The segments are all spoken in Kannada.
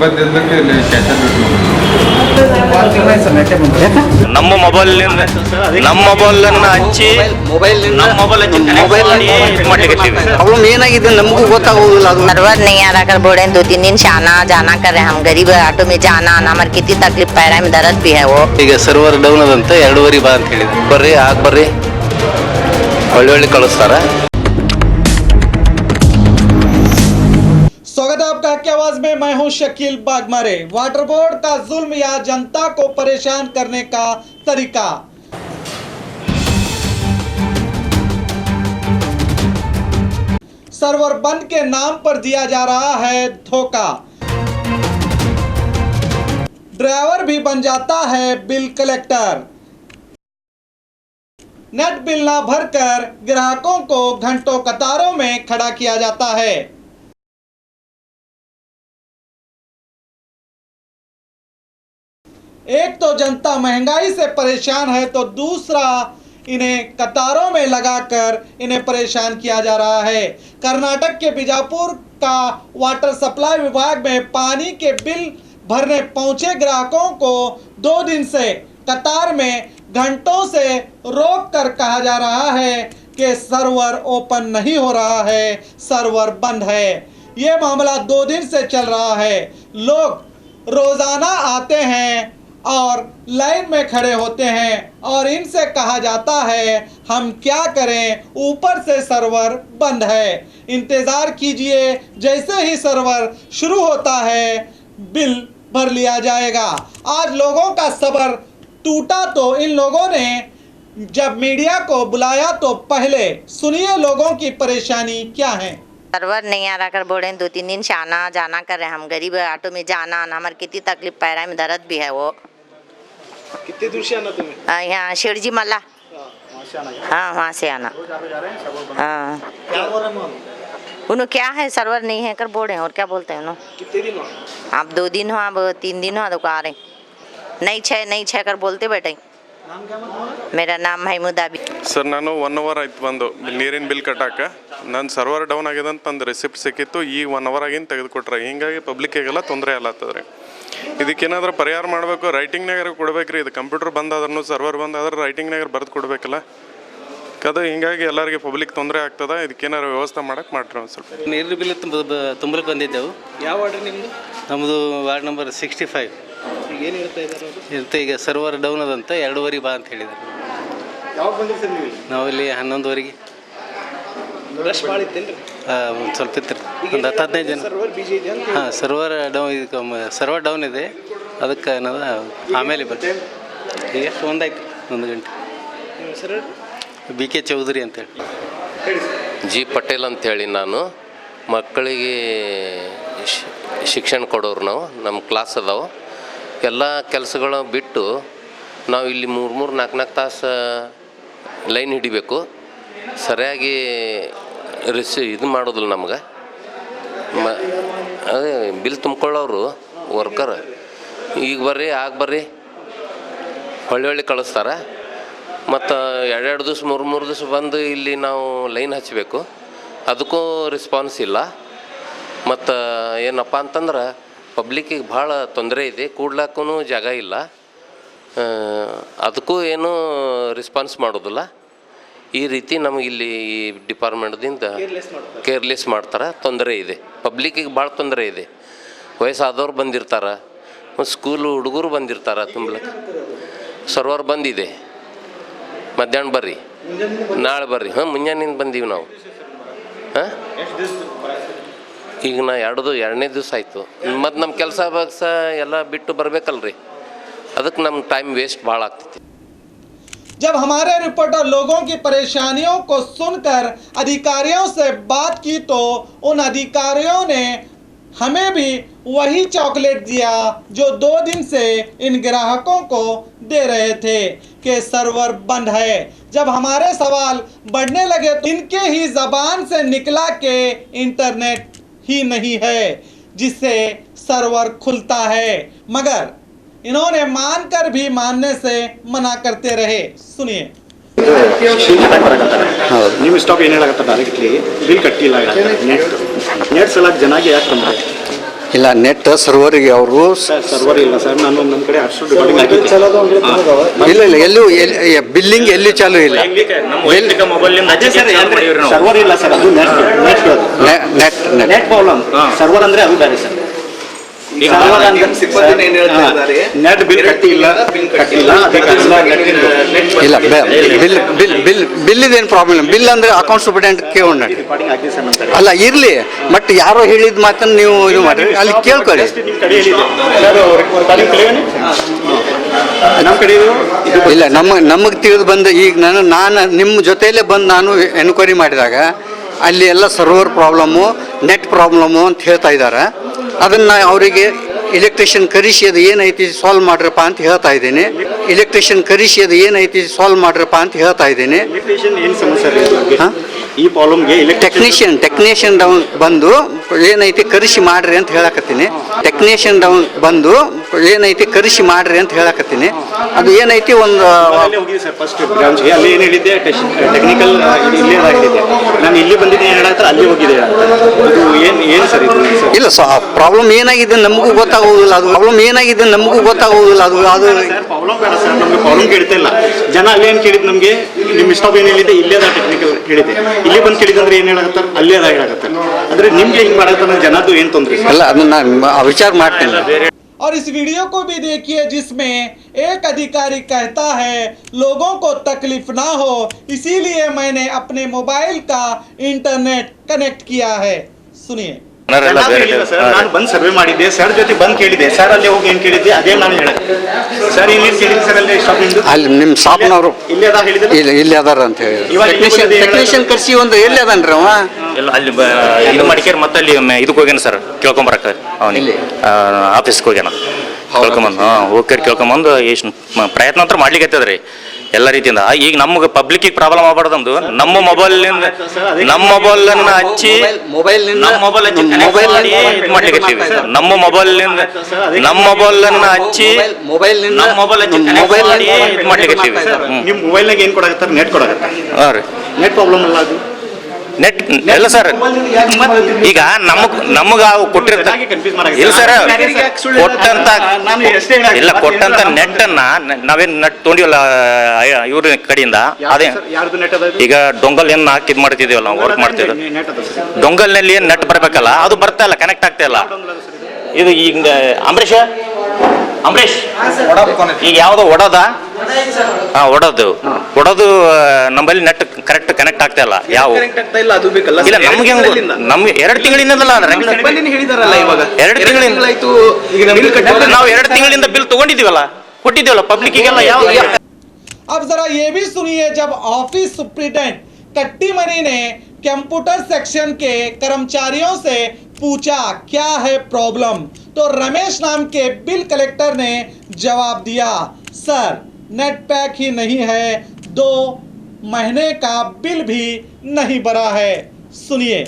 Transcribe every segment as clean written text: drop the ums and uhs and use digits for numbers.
ಬಂದಿದ್ದಕ್ಕೆ ಇಲ್ಲಿ ಸ್ಟೇಷನ್ ನಮ್ಮ ಮೊಬೈಲನ್ನು ಹಚ್ಚಿ प्रॉब्लम ಏನಾಗಿದೆ ನಮಗೂ ಗೊತ್ತಾಗೋದಿಲ್ಲ ಅದು सर्वर नहीं आ रहा कर बोल रहे हैं 2-3 दिन से आना जाना कर रहे हैं हम गरीब ऑटो में जाना आना हमारे कितनी तकलीफ पैर में दर्द भी है वो ಈಗ ಸರ್ವರ್ ಡೌನ್ ಅದಂತ 2:30 ಬಾ ಅಂತ ಹೇಳಿದ್ರು ಬರ್ರಿ ಬರ್ರಿ ಒಳ್ಳೆ ಕಳಿಸ್ತಾರ स्वागत है आपका हक आवाज में। मैं हूं शकील बागमारे। वाटर बोर्ड का जुल्म या जनता को परेशान करने का तरीका। सर्वर बंद के नाम पर दिया जा रहा है धोखा। ड्राइवर भी बन जाता है बिल कलेक्टर। नेट बिल ना भरकर ग्राहकों को घंटों कतारों में खड़ा किया जाता है। एक तो जनता महंगाई से परेशान है तो दूसरा इन्हें कतारों में लगाकर इन्हें परेशान किया जा रहा है। कर्नाटक के बीजापुर का वाटर सप्लाई विभाग में पानी के बिल भरने पहुंचे ग्राहकों को 2 दिन से कतार में घंटों से रोक कर कहा जा रहा है कि सर्वर ओपन नहीं हो रहा है, सर्वर बंद है। ये मामला 2 दिन से चल रहा है। लोग रोज़ाना आते हैं और लाइन में खड़े होते हैं और इनसे कहा जाता है हम क्या करें, ऊपर से सर्वर बंद है, इंतज़ार कीजिए, जैसे ही सर्वर शुरू होता है बिल भर लिया जाएगा। आज लोगों का सब्र टूटा तो इन लोगों ने जब मीडिया को बुलाया तो पहले सुनिए लोगों की परेशानी क्या है। सर्वर नहीं आ रहा कर बोल रहे हैं 2-3 दिन से आना जाना कर रहे हैं हम गरीब ऑटो में जाना आना हमारे कितनी तकलीफ पैर में दर्द भी है वो। कितने दूर से आना तुम्हें? यहाँ शिरजी मल्ला। हाँ वहाँ से आना। हाँ उन्होंने क्या है सर्वर नहीं है कर बोल रहे हैं और क्या बोलते हैं उन्होंने। कितने दिन हुआ? आप 2 दिन हो अब 3 दिन हो तो आ रहे नहीं छः कर बोलते बैठे। नाम क्या मतलब? मेरा नाम महमूद आबी। ಸರ್ ನಾನು 1 ಅವರ್ ಆಯ್ತು ಬಂದು ನೀರಿನ ಬಿಲ್ ಕಟ್ಟಾಕ ನನ್ನ ಸರ್ವರ್ ಡೌನ್ ಆಗಿದೆ ಅಂತ ಒಂದು ರೆಸಿಪ್ಟ್ ಸಿಕ್ಕಿತ್ತು ಈಗ 1 ಅವರ್ ಆಗಿನ ತೆಗೆದುಕೊಟ್ರೆ ಹಿಂಗಾಗಿ ಪಬ್ಲಿಕ್ಕಿಗೆಲ್ಲ ತೊಂದರೆ ಆಗತ್ತದ್ರಿ ಇದಕ್ಕೇನಾದ್ರೂ ಪರಿಹಾರ ಮಾಡಬೇಕು ರೈಟಿಂಗ್ನಾಗ ಕೊಡ್ಬೇಕ್ರಿ ಇದು ಕಂಪ್ಯೂಟರ್ ಬಂದಾದ್ರೂ ಸರ್ವರ್ ಬಂದಾದ್ರೆ ರೈಟಿಂಗ್ನಾಗ ಬರೆದು ಕೊಡಬೇಕಲ್ಲ ಅದು ಹಿಂಗಾಗಿ ಎಲ್ಲರಿಗೆ ಪಬ್ಲಿಕ್ ತೊಂದರೆ ಆಗ್ತದೆ ಇದಕ್ಕೇನಾದ್ರು ವ್ಯವಸ್ಥೆ ಮಾಡಕ್ಕೆ ಮಾಡ್ರಿ ಒಂದು ಸ್ವಲ್ಪ ನೀರಿನ ಬಿಲ್ ತುಂಬಲಿಕ್ಕೆ ಬಂದಿದ್ದೆವು ಯಾವ ವಾರ್ಡ್ ನಿಮ್ಮದು? ನಮ್ಮದು ವಾರ್ಡ್ ನಂಬರ್ 65 ಏನು ಹೇಳ್ತಾ ಇದ್ದಾರೆ ಇರುತ್ತೆ ಈಗ ಸರ್ವರ್ ಡೌನ್ ಅದಂತ 2:30 ಬಾ ಅಂತ ಹೇಳಿದ್ರು ಯಾವಾಗ ಬಂದಿರ್ತೀರಿ ನೀವು? ನಾವಿಲ್ಲಿ 11:30 ರಶ್ ಭಾಳ ಇತ್ತೇನ್ರಿ? ಒಂದು ಸ್ವಲ್ಪ ಇತ್ತು ಒಂದು 10-15 ಜನ ಸರ್ವರ್ ಬಿಜಿ ಇದೆ ಅಂತ ಹಾಂ ಸರ್ವರ್ ಡೌನ್ ಇದೆ ಅದಕ್ಕೆ ಅನ್ನೋದು ಆಮೇಲೆ ಬಂತು ಈಗ ಎಷ್ಟು ಒಂದಾಯ್ತು 1 ಗಂಟೆ ಸರ್ BK ಚೌಧರಿ ಅಂತೇಳಿ ಜಿ ಪಟೇಲ್ ಅಂಥೇಳಿ ನಾನು ಮಕ್ಕಳಿಗೆ ಶಿಕ್ಷಣ ಕೊಡೋರು ನಾವು ನಮ್ಮ ಕ್ಲಾಸ್ ಅದಾವೆ ಎಲ್ಲ ಕೆಲಸಗಳು ಬಿಟ್ಟು ನಾವು ಇಲ್ಲಿ 3-4 ತಾಸು ಲೈನ್ ಹಿಡಿಬೇಕು ಸರಿಯಾಗಿ ಇದು ಮಾಡೋದಿಲ್ಲ ನಮ್ಗೆ ಅದೇ ಬಿಲ್ ತುಂಬ್ಕೊಳ್ಳೋರು ವರ್ಕರ್ ಈಗ ಬರ್ರಿ ಬರ್ರಿ ಹೊಳ್ಳಿ ಕಳಿಸ್ತಾರೆ ಮತ್ತು 2 ದಿವಸ 3 ದಿವಸ ಬಂದು ಇಲ್ಲಿ ನಾವು ಲೈನ್ ಹಚ್ಚಬೇಕು ಅದಕ್ಕೂ ರೆಸ್ಪಾನ್ಸ್ ಇಲ್ಲ ಮತ್ತು ಏನಪ್ಪ ಅಂತಂದ್ರೆ ಪಬ್ಲಿಕ್ಕಿಗೆ ಭಾಳ ತೊಂದರೆ ಇದೆ ಕೂಡ್ಲಕ್ಕೂ ಜಾಗ ಇಲ್ಲ ಅದಕ್ಕೂ ಏನೂ ರೆಸ್ಪಾನ್ಸ್ ಮಾಡೋದಿಲ್ಲ ಈ ರೀತಿ ನಮಗಿಲ್ಲಿ ಈ ಡಿಪಾರ್ಟ್ಮೆಂಟ್ದಿಂದ ಕೇರ್ಲೆಸ್ ಮಾಡ್ತಾರೆ ತೊಂದರೆ ಇದೆ ಪಬ್ಲಿಕ್ಕಿಗೆ ಭಾಳ ತೊಂದರೆ ಇದೆ ವಯಸ್ಸಾದವ್ರು ಬಂದಿರ್ತಾರೆ ಮತ್ತು ಸ್ಕೂಲು ಹುಡುಗರು ಬಂದಿರ್ತಾರೆ ತುಂಬಲಿಕ್ಕೆ ಸರ್ವರ್ ಬಂದಿದೆ ಮಧ್ಯಾಹ್ನ ಬರ್ರಿ ನಾಳೆ ಬರ್ರಿ ಮುಂಜಾನಿಂದ ಬಂದೀವಿ ನಾವು ಹಾಂ ಈಗ ನಾ 2ನೇ ದಿವಸ ಆಯಿತು ಮತ್ತು ನಮ್ಮ ಕೆಲಸ ಎಲ್ಲ ಬಿಟ್ಟು ಬರಬೇಕಲ್ರಿ ಅದಕ್ಕೆ ನಮ್ಮ ಟೈಮ್ ವೇಸ್ಟ್ ಭಾಳ ಆಗ್ತೈತಿ। जब हमारे रिपोर्टर लोगों की परेशानियों को सुनकर अधिकारियों से बात की तो उन अधिकारियों ने हमें भी वही चॉकलेट दिया जो 2 दिन से इन ग्राहकों को दे रहे थे कि सर्वर बंद है। जब हमारे सवाल बढ़ने लगे तो इनके ही ज़बान से निकला कि इंटरनेट ही नहीं है जिससे सर्वर खुलता है, मगर इन्होंने मानकर भी मानने से मना करते रहे। सुनिए ನೀವು ಸ್ಟಾಪ್ ಏನು ಹೇಳಕತ್ತಾರೆ ಅದಕ್ಕೆ ಬಿಲ್ ಕಟ್ಟಿಲ್ಲ ನೆಟ್ ಸಲಾಗಿ ಜನಾಗೆ ಯಾಕೆ ತಂದ್ರೆ ಇಲ್ಲ ನೆಟ್ ಸರ್ವರಿಗೆ ಅವರು ಸರ್ವರ್ ಇಲ್ಲ ಸರ್, ನಾನು ನಮ್ಮ ಕಡೆ ಅಷ್ಟು ರೆಕಾರ್ಡಿಂಗ್ ಆಗಿದ್ದೆ. ಇಲ್ಲ ಎಲ್ಲೂ ಬಿಲ್ಲಿಂಗ್ ಎಲ್ಲಿ ಚಾಲೂ ಇಲ್ಲ. ಸರ್ವರ್ ಇಲ್ಲ ಸರ್, ಅದು ನೆಟ್ ನೆಟ್ ಪ್ರಾಬ್ಲಮ್. ಸರ್ವರ್ ಅಂದ್ರೆ ಅದು ಬೇರೆ ಸರ್. ನೆಟ್ ಬಿಲ್ ಕಟ್ಟಿಲ್ಲ ಇಲ್ಲ ಬಿಲ್ ಇದೇನು ಪ್ರಾಬ್ಲಮ್. ಬಿಲ್ ಅಂದ್ರೆ ಅಕೌಂಟ್ ಸೂಪರ್ಡೆಂಟ್ ಕೇಳೋಣ. ಅಲ್ಲ ಇರ್ಲಿ, ಬಟ್ ಯಾರೋ ಹೇಳಿದ ಮಾತನ್ನು ನೀವು ಇದು ಮಾಡ್ರಿ, ಅಲ್ಲಿ ಕೇಳ್ಕೊಳ್ಳಿ. ಇಲ್ಲ ನಮಗೆ ತಿಳಿದು ಬಂದ ಈಗ ನಾನು ನಿಮ್ಮ ಜೊತೆಯಲ್ಲೇ ಬಂದು ನಾನು ಎನ್ಕ್ವೈರಿ ಮಾಡಿದಾಗ ಅಲ್ಲಿ ಎಲ್ಲ ಸರ್ವರ್ ಪ್ರಾಬ್ಲಮ್ಮು, ನೆಟ್ ಪ್ರಾಬ್ಲಮ್ಮು ಅಂತ ಹೇಳ್ತಾ ಇದ್ದಾರೆ. ಅದನ್ನು ಅವರಿಗೆ ಎಲೆಕ್ಟ್ರಿಷಿಯನ್ ಕರೆಸಿ ಅದು ಏನೈತಿ ಸಾಲ್ವ್ ಮಾಡ್ರಪ್ಪ ಅಂತ ಹೇಳ್ತಾ ಇದ್ದೀನಿ. ಎಲೆಕ್ಟ್ರಿಷಿಯನ್ ಕರೆಸಿ ಅದು ಏನೈತಿ ಸಾಲ್ವ್ ಮಾಡ್ರಪ್ಪ ಅಂತ ಹೇಳ್ತಾ ಇದ್ದೀನಿ. ಈ ಪ್ರಾಬ್ಲಮ್ಗೆ ಟೆಕ್ನಿಷಿಯನ್ ಡೌನ್ ಬಂದು ಏನೈತಿ ಕರೆಸಿ ಮಾಡ್ರಿ ಅಂತ ಹೇಳಕತ್ತೀನಿ. ಟೆಕ್ನಿಷಿಯನ್ ಡೌನ್ ಬಂದು ಏನೈತಿ ಕರೆಸಿ ಮಾಡ್ರಿ ಅಂತ ಹೇಳಕತ್ತೀನಿ. ಅದು ಏನೈತಿ ಒಂದು ಹೋಗಿದೆ ಸರ್ ಫಸ್ಟ್ ಬ್ರಾಂಚ್ಗೆ. ಅಲ್ಲಿ ಏನು ಹೇಳಿದ್ದೆ ಟೆಕ್ನಿಕಲ್ ಇಲ್ಲೇ ಹೇಳಿದ್ದೆ. ನಾನು ಇಲ್ಲಿ ಬಂದಿದ್ದೆ ಏನು ಹೇಳತ್ತಾರೆ, ಅಲ್ಲಿ ಹೋಗಿದೆ. ಅದು ಏನು ಸರ್ ಇದು? ಇಲ್ಲ ಪ್ರಾಬ್ಲಮ್ ಏನಾಗಿದೆ ನಮಗೂ ಗೊತ್ತಾಗೋದಿಲ್ಲ. ಅದು ಪ್ರಾಬ್ಲಮ್ ಏನಾಗಿದೆ ನಮಗೂ ಗೊತ್ತಾಗೋದಿಲ್ಲ. ಅದು ಪ್ರಾಬ್ಲಮ್ ಬೇಡ ಸರ್, ನಮಗೆ ಪ್ರಾಬ್ಲಮ್ ಕೇಳ್ತಾ ಇಲ್ಲ. ಜನ ಅಲ್ಲಿ ಏನು ಕೇಳಿದ್ ನಮಗೆ, ನಿಮ್ಮ ಸ್ಟಾಪ್ ಏನು ಹೇಳಿದೆ, ಇಲ್ಲೇ ಅದ ಟೆಕ್ನಿಕಲ್ ಹೇಳಿದೆ. ಇಲ್ಲಿ ಬಂದು ಕೇಳಿದ್ರೆ ಏನು ಹೇಳಕತ್ತಾರೆ, ಅಲ್ಲೇ ಅದ ಹೇಳಕತ್ತಾರೆ. ಅಂದ್ರೆ ನಿಮ್ಗೆ ಹಿಂಗೆ ಮಾಡತ್ತಾರ ಜನದ್ದು ಏನು ತೊಂದರೆ ಅಲ್ಲ, ಅದನ್ನ ವಿಚಾರ ಮಾಡ್ತೀನಿ. और इस वीडियो को भी देखिए जिसमें एक अधिकारी कहता है लोगों को तकलीफ ना हो इसीलिए मैंने अपने मोबाइल का इंटरनेट कनेक्ट किया है. सुनिए. ನಾನು ಬಂದು ಸರ್ವೆ ಮಾಡಿದ್ದೆ, ಸರ್ ಜೊತೆ ಬಂದು ಕೇಳಿದೆ. ಸರ್ ಅಲ್ಲಿ ಹೋಗಿ ಏನು ಕೇಳಿದ್ದೆ ಅದೇ ನಾನು ಹೇಳಿದೆ. ಸರ್ ಇಲ್ಲಿ ಕೇಳಿದ್ದೆ ಸರ್ ಅಲ್ಲಿ ಶಾಪಿಂಗ್ ಅಲ್ಲಿ ನಿಮ್ಮ ಶಾಪ್ನವರು ಇಲ್ಲೇ ಅದ ಹೇಳಿದ್ರೆ ಇಲ್ಲಿ ಅದಾರ ಅಂತ ಹೇಳಿ ಟೆಕ್ನಿಷಿಯನ್ ಕರ್ಸಿ ಒಂದು ಎಲ್ಲಿ ಅದನ್ರಿ ಅವ ಎಲ್ಲ ಅಲ್ಲಿ ಇದು ಮಾಡಿಕೆ ಮತ್ತೆ ಅಲ್ಲಿ ಇದಕ್ಕೆ ಹೋಗ್ಯಾನ ಸರ್ ಕೇಳ್ಕೊಂಬರಕ್ಕೆ. ಅವನಿಗೆ ಆಫೀಸ್ಗೆ ಹೋಗ್ಯಾನ ಕೇಳ್ಕೊಂಬಂದು ಹೋಗಿ ಕೇಳ್ಕೊಂಬಂದು ಎಷ್ಟು ಪ್ರಯತ್ನ ಅಂತ ಮಾಡ್ಲಿಕ್ಕೆ ಎಲ್ಲ ರೀತಿಯಿಂದ. ಈಗ ನಮ್ಗೆ ಪಬ್ಲಿಕ್ಕಿಗೆ ಪ್ರಾಬ್ಲಮ್ ಆಗ್ಬಾರ್ದಂದು ನಮ್ಮ ಮೊಬೈಲ್ನಿಂದ ನಮ್ಮ ಮೊಬೈಲನ್ನು ಹಚ್ಚಿ ನಮ್ಮ ಮೊಬೈಲ್ ಹಚ್ಚಿ ಮೊಬೈಲ್ ಮಾಡ್ಲಿಕ್ಕೆ ನಮ್ಮ ಮೊಬೈಲ್ನಿಂದ ನಮ್ಮ ಮೊಬೈಲನ್ನು ಹಚ್ಚಿ ನಮ್ಮ ಮೊಬೈಲ್ ಹಚ್ಚಿ ಮೊಬೈಲ್ ಇದು ಮಾಡ್ಲಿಕ್ಕೆ. ನಿಮ್ಮ ಮೊಬೈಲ್ನಾಗ ಏನು ಕೊಡಾಕತ್ತಾರೆ, ನೆಟ್ ಕೊಡಾಕತ್ತಾರೆ. ಹಾಂ ರೀ, ನೆಟ್ ಪ್ರಾಬ್ಲಮ್ ಅಲ್ಲ ಅದು. ನೆಟ್ ಎಲ್ಲ ಸರ್ ಈಗ ನಮಗ ಕೊಟ್ಟಿರ್ತಾರೆ ಇಲ್ಲ ಸರ್, ಕೊಟ್ಟಂತ ಇಲ್ಲ ಕೊಟ್ಟಂತ ನೆಟ್ ಅನ್ನ ನಾವೇನ್ ನೆಟ್ ತೊಗೊಂಡಿವಲ್ಲ ಇವ್ರ ಕಡೆಯಿಂದ, ಅದೇ ಈಗ ಡೊಂಗಲ್ ಏನ್ ಹಾಕಿ ಇದ್ ಮಾಡ್ತಿದೀವಲ್ಲ ನಾವು ವರ್ಕ್ ಮಾಡ್ತಿದ್ವಿ, ಡೊಂಗಲ್ನಲ್ಲಿ ಏನ್ ನೆಟ್ ಬರ್ಬೇಕಲ್ಲ ಅದು ಬರ್ತಾ ಇಲ್ಲ, ಕನೆಕ್ಟ್ ಆಗ್ತಾ ಇಲ್ಲ. ಇದು ಈಗ ಅಂಬರೀಷ್ ಈಗ ಯಾವ್ದೋ ಒಡೋದ ಒಡೋದು ನಮ್ಮಲ್ಲಿ ನೆಟ್ ಕರೆಕ್ಟ್ ಕನೆಕ್ಟ್ ಆಗ್ತಾ ಇಲ್ಲ. ಯಾವ ಇಲ್ಲ ನಮ್ಗೆ ನಮ್ಗೆ 2 ತಿಂಗಳಿಂದಲ್ಲ, 2 ತಿಂಗಳಿಂದ ನಾವು 2 ತಿಂಗಳಿಂದ ಬಿಲ್ ತಗೊಂಡಿದೀವಲ್ಲ, ಕೊಟ್ಟಿದ್ದೀವಲ್ಲ ಪಬ್ಲಿಕ್ಗೆಲ್ಲ. ಯಾವ अब जरा ये भी सुनिए, जब ऑफिस सुप्रिटेंडेंट कट्टीमनी ने कंप्यूटर सेक्शन के कर्मचारियों से पूछा क्या है प्रॉब्लम, तो रमेश नाम के बिल कलेक्टर ने जवाब दिया, सर नेट पैक ही नहीं है, 2 महीने का बिल भी नहीं भरा है. सुनिए.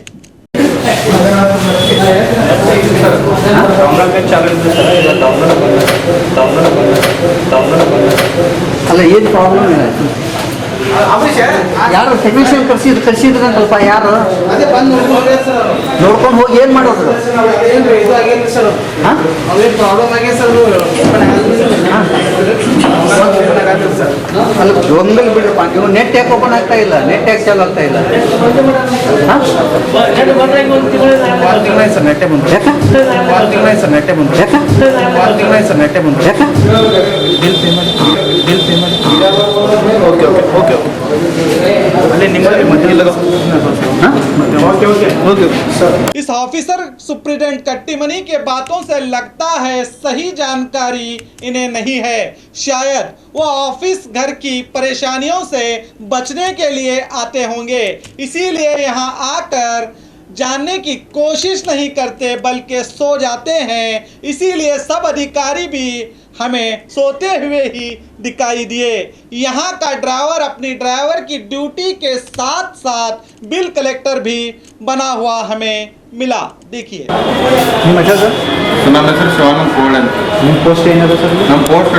ಅಲ್ಲ ಏನು ಪ್ರಾಬ್ಲಮ್ ಏನಾಯ್ತು? ಯಾರು ಟೆಕ್ನಿಷಿಯನ್ ಕರ್ಸಿದ್ರಂತ ಸ್ವಲ್ಪ ಯಾರು ನೋಡ್ಕೊಂಡು ಹೋಗಿ ಏನು ಮಾಡೋದು? ಅಲ್ಲ ಡೊಂಗಲ್ ಬಿಡ್ರಪ್ಪ, ನೀವು ನೆಟ್ ಯಾಕೆ ಓಪನ್ ಆಗ್ತಾ ಇಲ್ಲ, ನೆಟ್ ಯಾಕೆ ಚಾಲು ಆಗ್ತಾ ಇಲ್ಲ? इस ऑफिसर सुप्रिटेंडेंट कट्टीमनी के बातों से लगता है सही जानकारी इन्हें नहीं है. शायद वो ऑफिस घर की परेशानियों से बचने के लिए आते होंगे, इसीलिए यहाँ आकर जानने की कोशिश नहीं करते बल्कि सो जाते हैं. इसीलिए सब अधिकारी भी हमें सोते हुए ही दिखाई दिए. यहाँ का ड्राइवर अपनी ड्राइवर की ड्यूटी के साथ साथ बिल कलेक्टर भी बना हुआ हमें मिला. देखिए. ನನ್ನ ಹೆಸರು ಶಿವಾನಂದ್ ಕೋಡ್ ಅಂತ. ನಿಮ್ಮ ಪೋಸ್ಟ್ ಏನಾದ್ರು ಸರ್? ನಮ್ಮ ಪೋಸ್ಟ್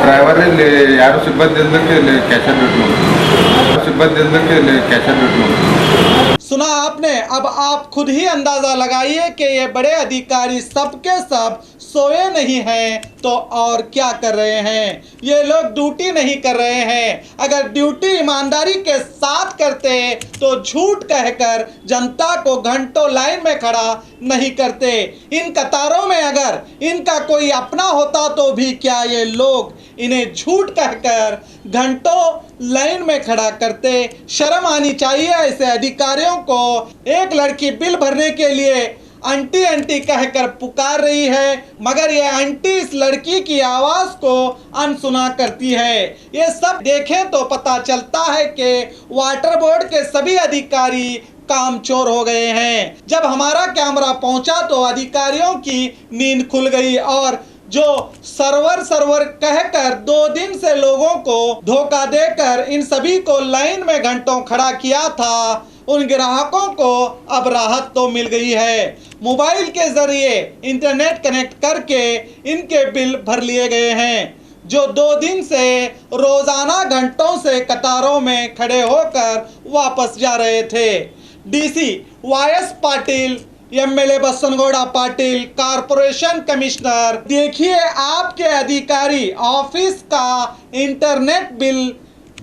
ಡ್ರೈವರ್ ಇಲ್ಲಿ ಯಾರು ಸಿಬ್ಬಂದಿ ಇಲ್ಲಕ್ಕೆ ಇಲ್ಲಿ ಕ್ಯಾಶರ್ ಡ್ಯೂಟಿ ಮಾಡಿ. सुना आपने, अब आप खुद ही अंदाजा लगाइए कि ये बड़े अधिकारी सबके सब सोए नहीं हैं तो और क्या कर रहे हैं। ये लोग ड्यूटी नहीं कर रहे हैं। अगर ड्यूटी ईमानदारी के साथ करते तो झूठ कहकर जनता को घंटों लाइन में खड़ा नहीं करते। इन कतारों में अगर इनका कोई अपना होता तो भी क्या ये लोग इन्हें झूठ कहकर घंटों लाइन में खड़ा करते। शर्म आनी चाहिए ऐसे अधिकारियों को। एक लड़की बिल भरने के लिए आंटी आंटी कहकर पुकार रही है, मगर ये आंटी इस लड़की की आवाज को अनसुना करती है। ये सब देखें तो पता चलता है कि वाटर बोर्ड के सभी अधिकारी काम चोर हो गए हैं। जब हमारा कैमरा पहुंचा तो अधिकारियों की नींद खुल गई और जो सर्वर कहकर 2 दिन से लोगों को धोखा देकर इन सभी को लाइन में घंटों खड़ा किया था, उन ग्राहकों को अब राहत तो मिल गई है। मोबाइल के जरिए इंटरनेट कनेक्ट करके इनके बिल भर लिए गए हैं, जो 2 दिन से रोजाना घंटों से कतारों में खड़े होकर वापस जा रहे थे। DC YS Patil, MLA Basanagouda Patil, corporation commissioner, देखिए आपके अधिकारी ऑफिस का इंटरनेट बिल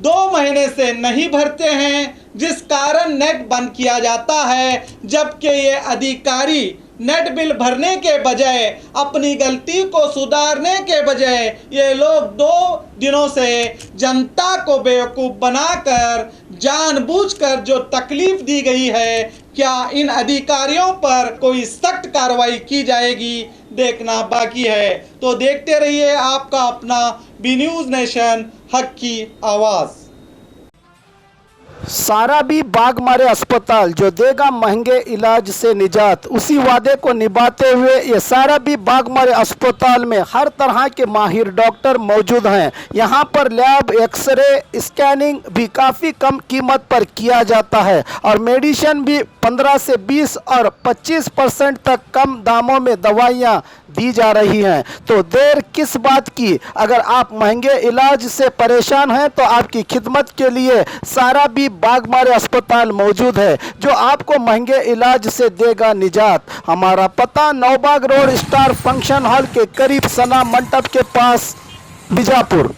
2 महीने से नहीं भरते हैं, जिस कारण नेट बंद किया जाता है। जबकि ये अधिकारी नेट बिल भरने के बजाय, अपनी गलती को सुधारने के बजाय, ये लोग 2 दिनों से जनता को बेवकूफ़ बनाकर जानबूझकर जो तकलीफ दी गई है, क्या इन अधिकारियों पर कोई सख्त कार्रवाई की जाएगी, देखना बाकी है। तो देखते रहिए आपका अपना बी न्यूज़ नेशन, हक की आवाज़। साराबी बागमारे अस्पताल जो देगा महंगे इलाज से निजात, उसी वादे को निभाते हुए ये साराबी बागमारे अस्पताल में हर तरह के माहिर डॉक्टर मौजूद हैं। यहाँ पर लैब, एक्सरे, स्कैनिंग भी काफ़ी कम कीमत पर किया जाता है और मेडिसिन भी 15 से 20 और 25% तक कम दामों में दवाइयाँ दी जा रही हैं। तो देर किस बात की, अगर आप महंगे इलाज से परेशान हैं तो आपकी खिदमत के लिए साराबी बागमारे अस्पताल मौजूद है, जो आपको महंगे इलाज से देगा निजात। हमारा पता Naubag road, star function hall के करीब, सना मंडप के पास, बीजापुर।